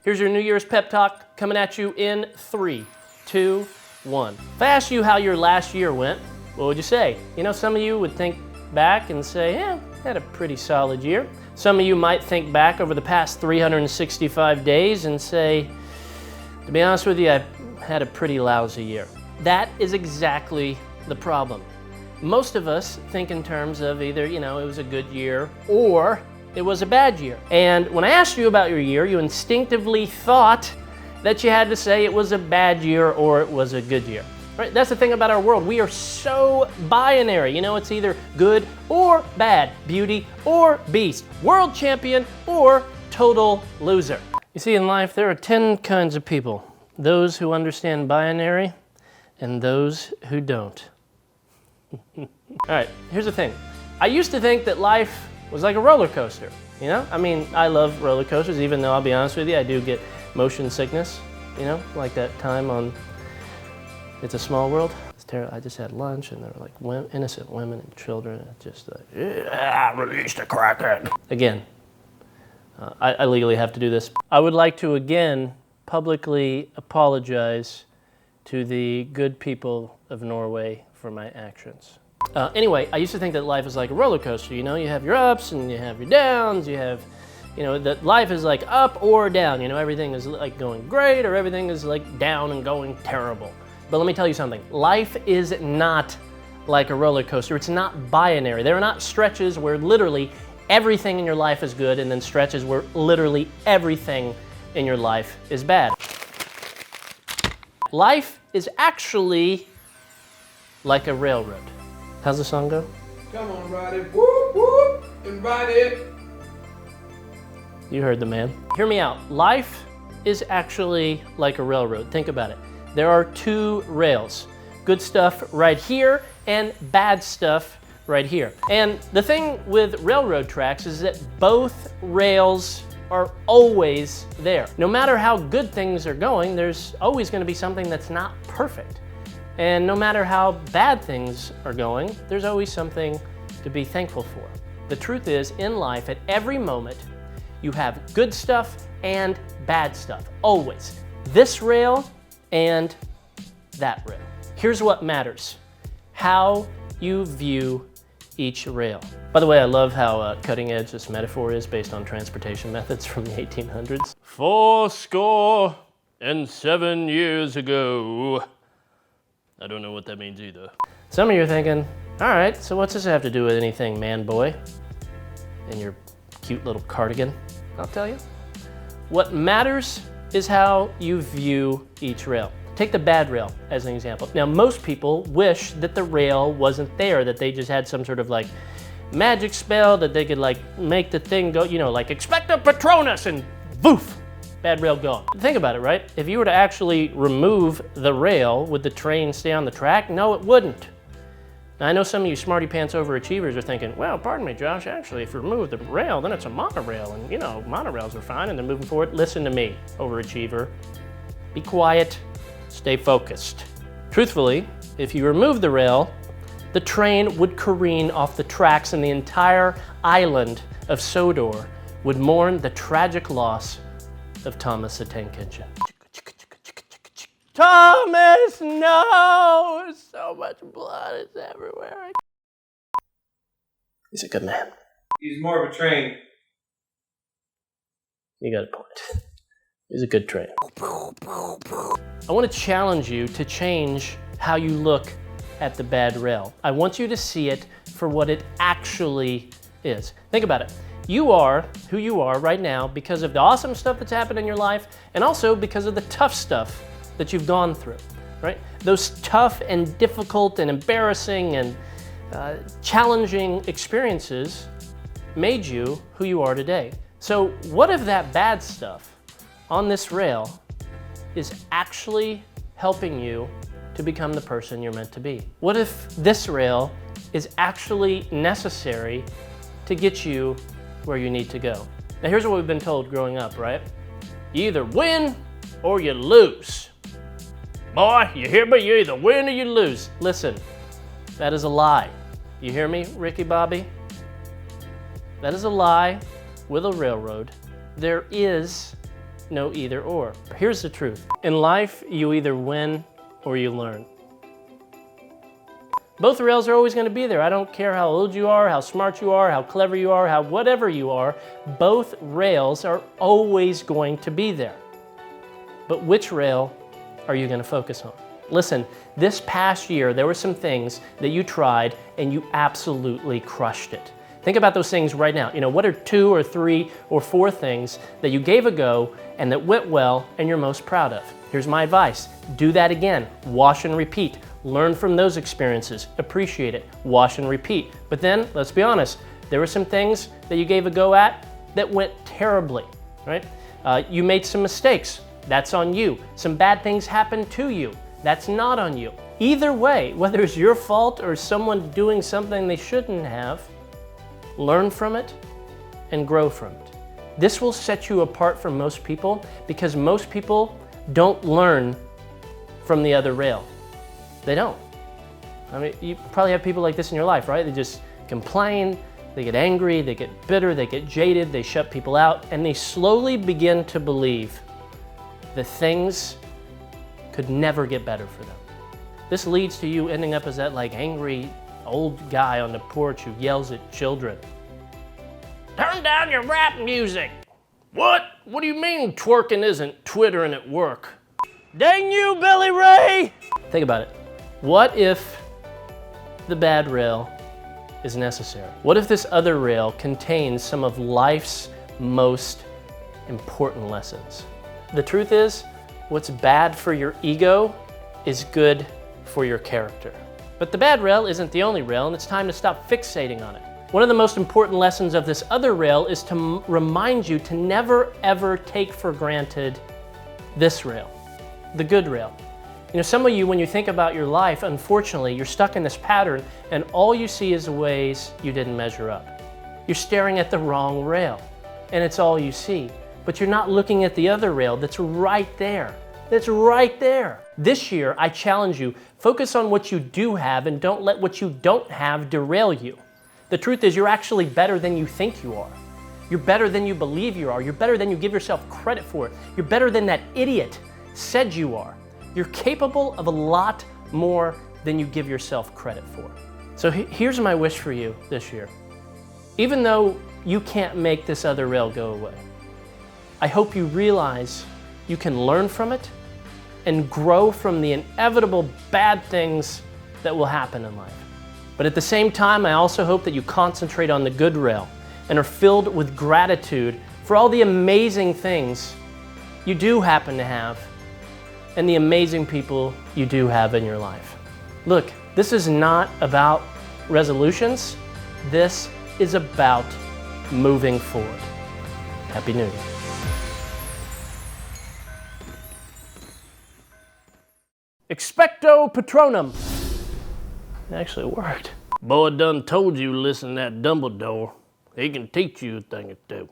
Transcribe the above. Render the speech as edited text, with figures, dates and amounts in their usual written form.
Here's your New Year's pep talk coming at you in 3, 2, 1. If I asked you how your last year went, what would you say? You know, some of you would think back and say, yeah, had a pretty solid year. Some of you might think back over the past 365 days and say, to be honest with you, I had a pretty lousy year. That is exactly the problem. Most of us think in terms of either, it was a good year or it was a bad year. And when I asked you about your year, you instinctively thought that you had to say it was a bad year or it was a good year. Right? That's the thing about our world. We are so binary. It's either good or bad, beauty or beast, world champion or total loser. You see, in life, there are 10 kinds of people. Those who understand binary and those who don't. All right, here's the thing. I used to think that life was like a roller coaster, I love roller coasters, even though I'll be honest with you, I do get motion sickness, like that time on It's a Small World. It's terrible. I just had lunch and there were like innocent women and children, and just release the Kraken. Again, I legally have to do this. I would like to again publicly apologize to the good people of Norway for my actions. Anyway, I used to think that life is like a roller coaster. You have your ups and you have your downs. You have, that life is like up or down. Everything is like going great or everything is like down and going terrible. But let me tell you something. Life is not like a roller coaster. It's not binary. There are not stretches where literally everything in your life is good and then stretches where literally everything in your life is bad. Life is actually like a railroad. How's the song go? Come on, ride it, whoop, whoop, and ride it. You heard the man. Hear me out. Life is actually like a railroad. Think about it. There are 2 rails. Good stuff right here and bad stuff right here. And the thing with railroad tracks is that both rails are always there. No matter how good things are going, there's always going to be something that's not perfect. And no matter how bad things are going, there's always something to be thankful for. The truth is, in life, at every moment, you have good stuff and bad stuff, always. This rail and that rail. Here's what matters: how you view each rail. By the way, I love how cutting edge this metaphor is based on transportation methods from the 1800s. 77 years ago. I don't know what that means either. Some of you are thinking, all right, so what's this have to do with anything, man boy? In your cute little cardigan? I'll tell you. What matters is how you view each rail. Take the bad rail as an example. Now, most people wish that the rail wasn't there, that they just had some sort of like magic spell that they could like make the thing go, like expecto patronus and poof, bad rail gone. Think about it, right? If you were to actually remove the rail, would the train stay on the track? No, it wouldn't. Now, I know some of you smarty pants overachievers are thinking, well, pardon me, Josh, actually, if you remove the rail, then it's a monorail, and monorails are fine and they're moving forward. Listen to me, overachiever. Be quiet, stay focused. Truthfully, if you remove the rail, the train would careen off the tracks and the entire island of Sodor would mourn the tragic loss of Thomas the Tank Engine. Thomas, no! So much blood is everywhere. He's a good man. He's more of a train. You got a point. He's a good train. I want to challenge you to change how you look at the bad rail. I want you to see it for what it actually is. Think about it. You are who you are right now because of the awesome stuff that's happened in your life and also because of the tough stuff that you've gone through, right? Those tough and difficult and embarrassing and challenging experiences made you who you are today. So what if that bad stuff on this rail is actually helping you to become the person you're meant to be? What if this rail is actually necessary to get you where you need to go? Now here's what we've been told growing up, right? You either win or you lose. Boy, you hear me? You either win or you lose. Listen, that is a lie. You hear me, Ricky Bobby? That is a lie with a railroad. There is no either or. Here's the truth. In life, you either win or you learn. Both rails are always going to be there. I don't care how old you are, how smart you are, how clever you are, how whatever you are, both rails are always going to be there. But which rail are you going to focus on? Listen, this past year, there were some things that you tried and you absolutely crushed it. Think about those things right now. What are 2 or 3 or 4 things that you gave a go and that went well and you're most proud of? Here's my advice. Do that again. Wash and repeat. Learn from those experiences. Appreciate it. Wash and repeat. But then, let's be honest, there were some things that you gave a go at that went terribly, right? You made some mistakes. That's on you. Some bad things happened to you. That's not on you. Either way, whether it's your fault or someone doing something they shouldn't have, learn from it and grow from it. This will set you apart from most people because most people don't learn from the other rail. They don't. I mean, you probably have people like this in your life, right? They just complain, they get angry, they get bitter, they get jaded, they shut people out, and they slowly begin to believe that things could never get better for them. This leads to you ending up as that angry old guy on the porch who yells at children. Turn down your rap music. What? What do you mean twerking isn't twittering at work? Dang you, Billy Ray! Think about it. What if the bad rail is necessary? What if this other rail contains some of life's most important lessons? The truth is, what's bad for your ego is good for your character. But the bad rail isn't the only rail, and it's time to stop fixating on it. One of the most important lessons of this other rail is to remind you to never ever take for granted this rail, the good rail. Some of you, when you think about your life, unfortunately, you're stuck in this pattern and all you see is the ways you didn't measure up. You're staring at the wrong rail and it's all you see, but you're not looking at the other rail that's right there. That's right there. This year, I challenge you, focus on what you do have and don't let what you don't have derail you. The truth is, you're actually better than you think you are. You're better than you believe you are. You're better than you give yourself credit for. You're better than that idiot said you are. You're capable of a lot more than you give yourself credit for. So here's my wish for you this year. Even though you can't make this other rail go away, I hope you realize you can learn from it and grow from the inevitable bad things that will happen in life. But at the same time, I also hope that you concentrate on the good rail and are filled with gratitude for all the amazing things you do happen to have and the amazing people you do have in your life. Look, this is not about resolutions. This is about moving forward. Happy New Year. Expecto Patronum. It actually worked. Boy done told you listen to that Dumbledore. He can teach you a thing or two.